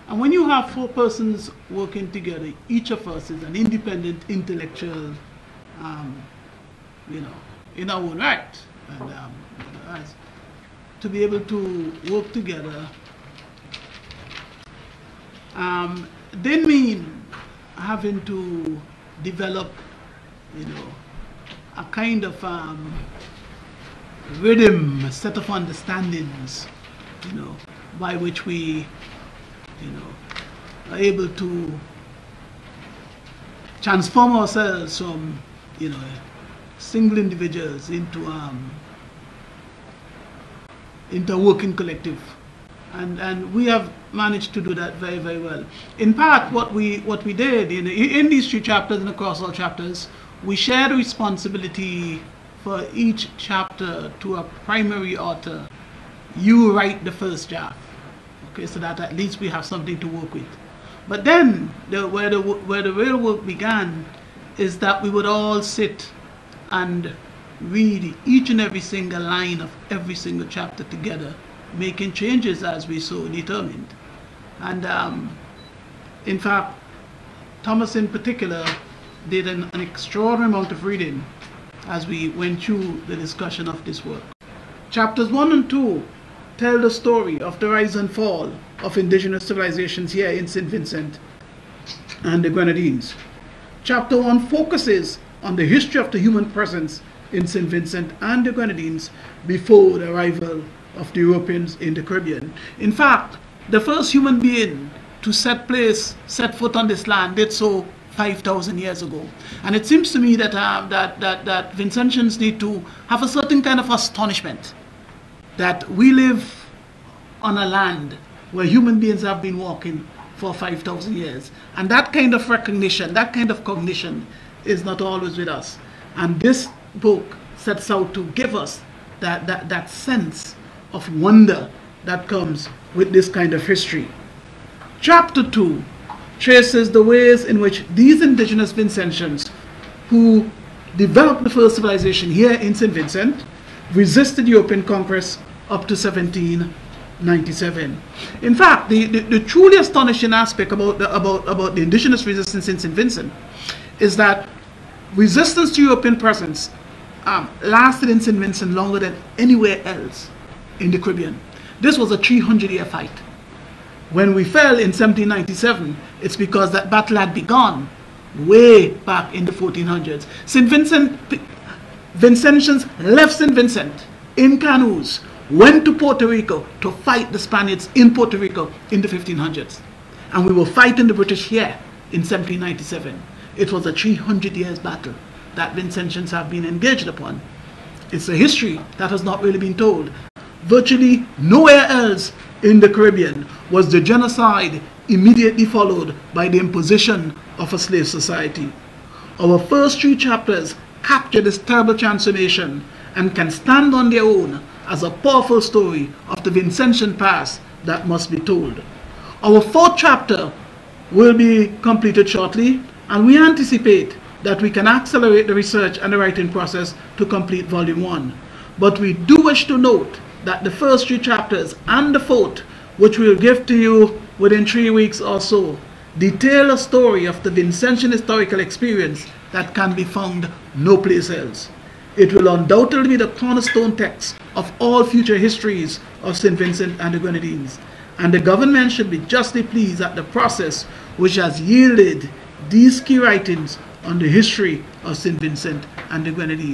And when you have four persons working together, each of us is an independent intellectual, you know, in our own right. And to be able to work together didn't mean having to develop, you know, a kind of rhythm, a set of understandings, you know, by which we, you know, are able to transform ourselves from, you know, single individuals into a working collective, and we have managed to do that very, very well. In part, what we did in these 3 chapters and across all chapters, we shared responsibility for each chapter to a primary author. You write the first draft, okay, so that at least we have something to work with. But then where the real work began is that we would all sit and read each and every single line of every single chapter together, making changes as we so determined. And in fact, Thomas in particular did an extraordinary amount of reading as we went through the discussion of this work. Chapters 1 and 2 tell the story of the rise and fall of indigenous civilizations here in St. Vincent and the Grenadines. Chapter 1 focuses on the history of the human presence in St. Vincent and the Grenadines before the arrival of the Europeans in the Caribbean. In fact, the first human being to set foot on this land did so 5,000 years ago. And it seems to me that that Vincentians need to have a certain kind of astonishment that we live on a land where human beings have been walking for 5,000 years. And that kind of recognition, that kind of cognition is not always with us. And this book sets out to give us that sense of wonder that comes with this kind of history. Chapter 2 traces the ways in which these indigenous Vincentians who developed the first civilization here in St. Vincent resisted European conquest up to 1797. In fact, the truly astonishing aspect about the indigenous resistance in St. Vincent is that resistance to European presence lasted in St. Vincent longer than anywhere else in the Caribbean. This was a 300-year fight. When we fell in 1797, it's because that battle had begun way back in the 1400s. Vincentians left St. Vincent in canoes, went to Puerto Rico to fight the Spaniards in Puerto Rico in the 1500s. And we were fighting the British here in 1797. It was a 300 years battle that Vincentians have been engaged upon. It's a history that has not really been told. Virtually nowhere else in the Caribbean was the genocide immediately followed by the imposition of a slave society. Our first 3 chapters capture this terrible transformation and can stand on their own as a powerful story of the Vincentian past that must be told. Our 4th chapter will be completed shortly, and we anticipate that we can accelerate the research and the writing process to complete volume 1. But we do wish to note that the first 3 chapters and the 4th, which we'll give to you within 3 weeks or so, detail a story of the Vincentian historical experience that can be found no place else. It will undoubtedly be the cornerstone text of all future histories of St. Vincent and the Grenadines, and the government should be justly pleased at the process which has yielded these key writings on the history of St. Vincent and the Grenadines.